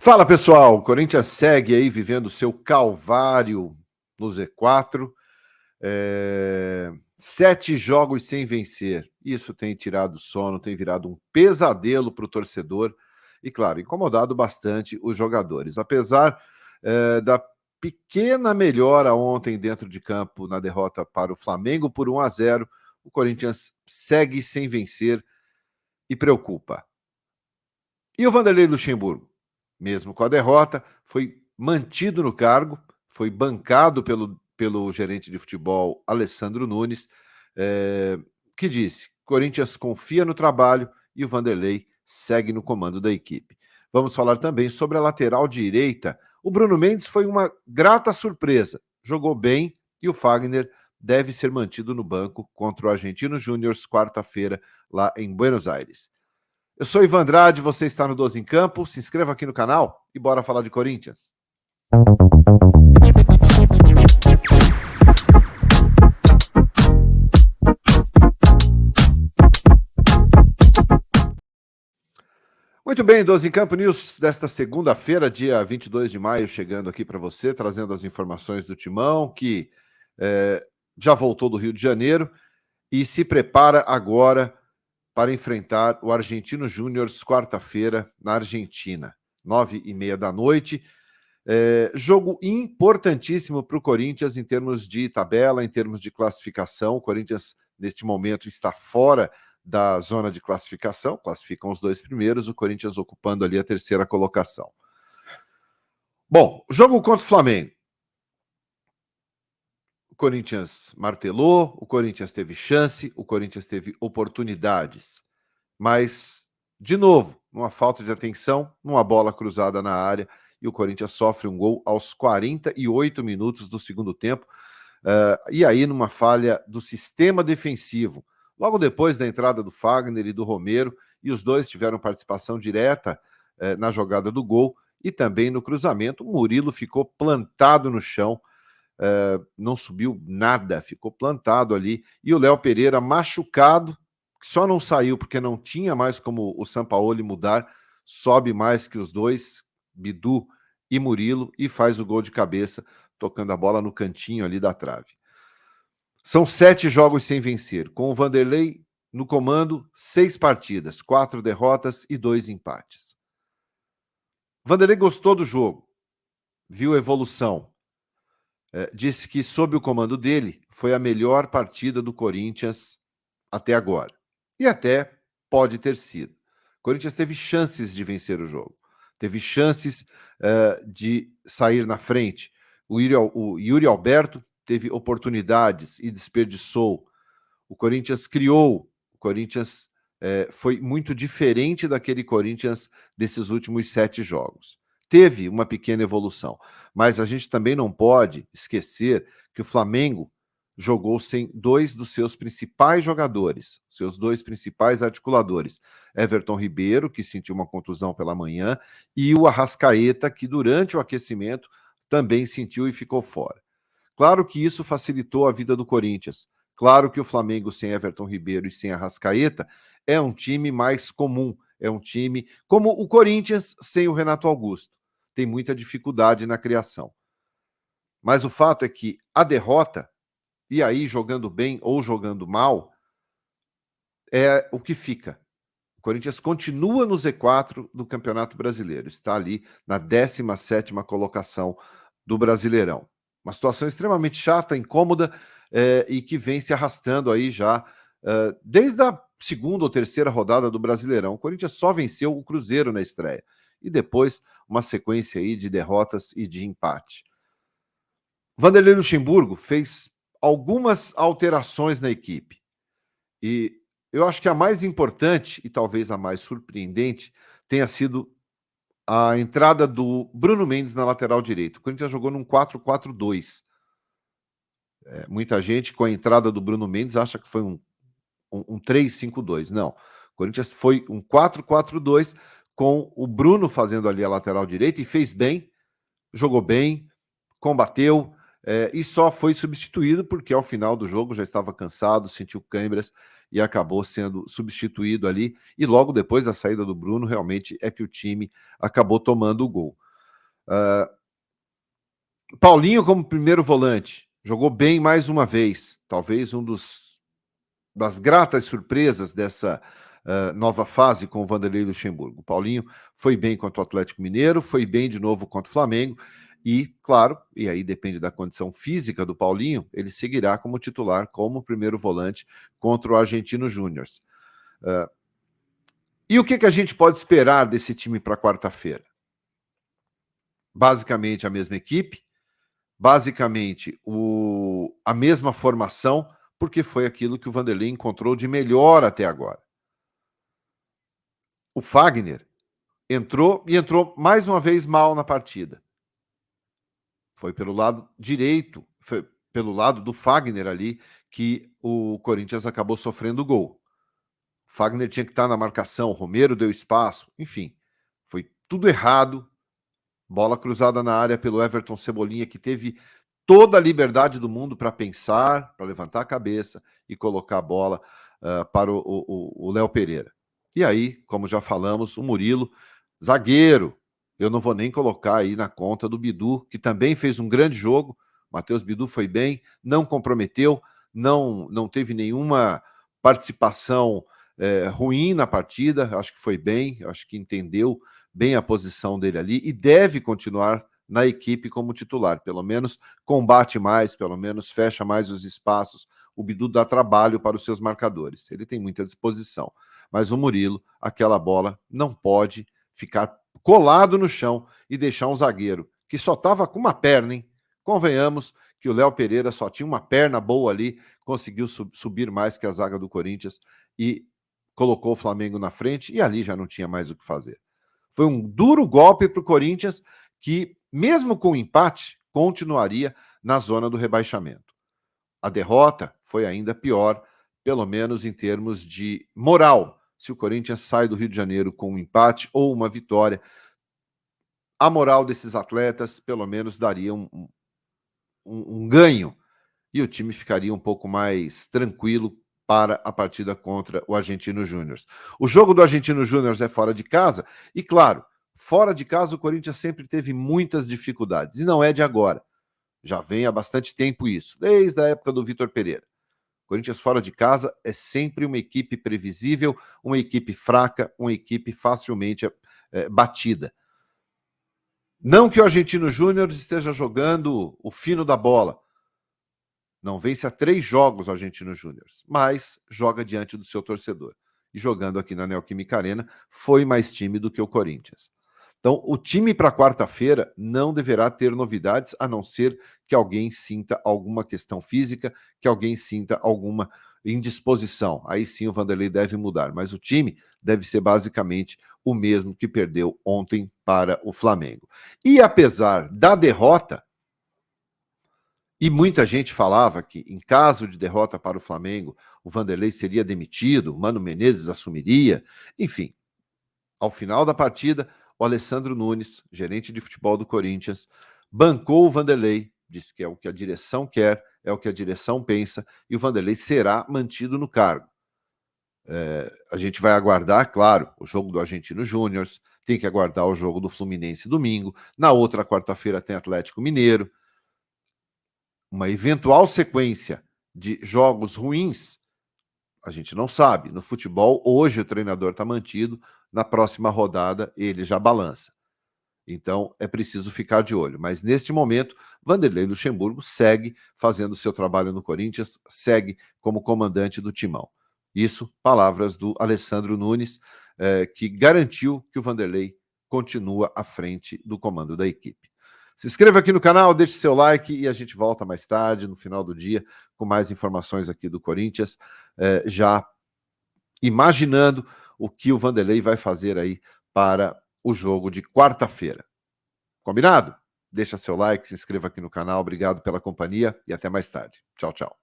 Fala pessoal, o Corinthians segue aí vivendo o seu calvário no Z4, 7 jogos sem vencer, isso tem tirado o sono, tem virado um pesadelo para o torcedor e claro, incomodado bastante os jogadores, apesar da pequena melhora ontem dentro de campo na derrota para o Flamengo por 1-0, o Corinthians segue sem vencer e preocupa. E o Vanderlei Luxemburgo? Mesmo com a derrota, foi mantido no cargo, foi bancado pelo gerente de futebol Alessandro Nunes, que disse: Corinthians confia no trabalho e o Vanderlei segue no comando da equipe. Vamos falar também sobre a lateral direita. O Bruno Mendes foi uma grata surpresa, jogou bem e o Fagner deve ser mantido no banco contra o Argentino Júnior quarta-feira lá em Buenos Aires. Eu sou Ivan Andrade, você está no 12 em Campo. Se inscreva aqui no canal e bora falar de Corinthians. Muito bem, 12 em Campo News desta segunda-feira, dia 22 de maio, chegando aqui para você, trazendo as informações do Timão, que já voltou do Rio de Janeiro e se prepara agora para enfrentar o Argentino Júnior quarta-feira na Argentina, 9h30 da noite. Jogo importantíssimo para o Corinthians em termos de tabela, em termos de classificação. O Corinthians, neste momento, está fora da zona de classificação, classificam os dois primeiros, o Corinthians ocupando ali a terceira colocação. Bom, jogo contra o Flamengo. O Corinthians martelou, o Corinthians teve chance, o Corinthians teve oportunidades. Mas, de novo, numa falta de atenção, numa bola cruzada na área, e o Corinthians sofre um gol aos 48 minutos do segundo tempo, e aí numa falha do sistema defensivo. Logo depois da entrada do Fagner e do Romero, e os dois tiveram participação direta na jogada do gol e também no cruzamento. O Murilo ficou plantado no chão, não subiu nada, ficou plantado ali, e o Léo Pereira machucado, só não saiu porque não tinha mais como o Sampaoli mudar, sobe mais que os dois, Bidu e Murilo, e faz o gol de cabeça, tocando a bola no cantinho ali da trave. São 7 jogos sem vencer, com o Vanderlei no comando, 6 partidas, 4 derrotas e 2 empates. Vanderlei gostou do jogo, viu evolução, disse que sob o comando dele foi a melhor partida do Corinthians até agora. E até pode ter sido. O Corinthians teve chances de vencer o jogo. Teve chances de sair na frente. O Yuri Alberto teve oportunidades e desperdiçou. O Corinthians criou. O Corinthians foi muito diferente daquele Corinthians desses últimos 7 jogos. Teve uma pequena evolução. Mas a gente também não pode esquecer que o Flamengo jogou sem 2 dos seus principais jogadores, seus 2 principais articuladores, Everton Ribeiro, que sentiu uma contusão pela manhã, e o Arrascaeta, que durante o aquecimento também sentiu e ficou fora. Claro que isso facilitou a vida do Corinthians. Claro que o Flamengo sem Everton Ribeiro e sem Arrascaeta é um time mais comum, é um time como o Corinthians sem o Renato Augusto. Tem muita dificuldade na criação. Mas o fato é que a derrota, e aí jogando bem ou jogando mal, é o que fica. O Corinthians continua no Z4 do Campeonato Brasileiro, está ali na 17ª colocação do Brasileirão. Uma situação extremamente chata, incômoda, e que vem se arrastando aí já desde a segunda ou terceira rodada do Brasileirão. O Corinthians só venceu o Cruzeiro na estreia, e depois uma sequência aí de derrotas e de empate. Vanderlei Luxemburgo fez algumas alterações na equipe. E eu acho que a mais importante e talvez a mais surpreendente tenha sido a entrada do Bruno Mendes na lateral direita. O Corinthians jogou num 4-4-2. Muita gente, com a entrada do Bruno Mendes, acha que foi um 3-5-2. Não. O Corinthians foi um 4-4-2 com o Bruno fazendo ali a lateral direita e fez bem, jogou bem, combateu, e só foi substituído porque ao final do jogo já estava cansado, sentiu câimbras e acabou sendo substituído ali, e logo depois da saída do Bruno, realmente é que o time acabou tomando o gol. Paulinho como primeiro volante, jogou bem mais uma vez, talvez das gratas surpresas dessa nova fase com o Vanderlei Luxemburgo. O Paulinho foi bem contra o Atlético Mineiro, foi bem de novo contra o Flamengo, e, claro, e aí depende da condição física do Paulinho, ele seguirá como titular, como primeiro volante contra o Argentino Júnior. E o que a gente pode esperar desse time para quarta-feira? Basicamente a mesma equipe, basicamente a mesma formação, porque foi aquilo que o Vanderlei encontrou de melhor até agora. O Fagner entrou mais uma vez mal na partida. Foi pelo lado direito, foi pelo lado do Fagner ali que o Corinthians acabou sofrendo o gol. O Fagner tinha que estar na marcação, o Romero deu espaço, enfim, foi tudo errado. Bola cruzada na área pelo Everton Cebolinha, que teve toda a liberdade do mundo para pensar, para levantar a cabeça e colocar a bola para o Léo Pereira. E aí, como já falamos, o Murilo, zagueiro, eu não vou nem colocar aí na conta do Bidu, que também fez um grande jogo. Matheus Bidu foi bem, não comprometeu, não teve nenhuma participação ruim na partida, acho que foi bem, acho que entendeu bem a posição dele ali e deve continuar na equipe como titular, pelo menos combate mais, pelo menos fecha mais os espaços. O Bidu dá trabalho para os seus marcadores, ele tem muita disposição, mas o Murilo, aquela bola não pode ficar colado no chão e deixar um zagueiro que só estava com uma perna, hein? Convenhamos que o Léo Pereira só tinha uma perna boa ali, conseguiu subir mais que a zaga do Corinthians e colocou o Flamengo na frente e ali já não tinha mais o que fazer. Foi um duro golpe para o Corinthians que, mesmo com o empate, continuaria na zona do rebaixamento. A derrota foi ainda pior, pelo menos em termos de moral. Se o Corinthians sai do Rio de Janeiro com um empate ou uma vitória, a moral desses atletas, pelo menos, daria um ganho e o time ficaria um pouco mais tranquilo para a partida contra o Argentino Júnior. O jogo do Argentino Júnior é fora de casa e, claro, fora de casa o Corinthians sempre teve muitas dificuldades e não é de agora. Já vem há bastante tempo isso, desde a época do Vitor Pereira. O Corinthians fora de casa é sempre uma equipe previsível, uma equipe fraca, uma equipe facilmente batida. Não que o Argentino Júnior esteja jogando o fino da bola. Não vence há 3 jogos o Argentino Júnior, mas joga diante do seu torcedor. E jogando aqui na Neoquímica Arena, foi mais time do que o Corinthians. Então, o time para quarta-feira não deverá ter novidades, a não ser que alguém sinta alguma questão física, que alguém sinta alguma indisposição. Aí sim o Vanderlei deve mudar, mas o time deve ser basicamente o mesmo que perdeu ontem para o Flamengo. E apesar da derrota, e muita gente falava que, em caso de derrota para o Flamengo, o Vanderlei seria demitido, o Mano Menezes assumiria. Enfim, ao final da partida, o Alessandro Nunes, gerente de futebol do Corinthians, bancou o Vanderlei, disse que é o que a direção quer, é o que a direção pensa, e o Vanderlei será mantido no cargo. A gente vai aguardar, claro, o jogo do Argentino Júnior, tem que aguardar o jogo do Fluminense domingo, na outra quarta-feira tem Atlético Mineiro. Uma eventual sequência de jogos ruins, a gente não sabe. No futebol, hoje o treinador está mantido, na próxima rodada ele já balança. Então é preciso ficar de olho. Mas neste momento, Vanderlei Luxemburgo segue fazendo seu trabalho no Corinthians, segue como comandante do timão. Isso, palavras do Alessandro Nunes, que garantiu que o Vanderlei continua à frente do comando da equipe. Se inscreva aqui no canal, deixe seu like e a gente volta mais tarde, no final do dia, com mais informações aqui do Corinthians, já imaginando o que o Vanderlei vai fazer aí para o jogo de quarta-feira. Combinado? Deixa seu like, se inscreva aqui no canal, obrigado pela companhia e até mais tarde. Tchau, tchau.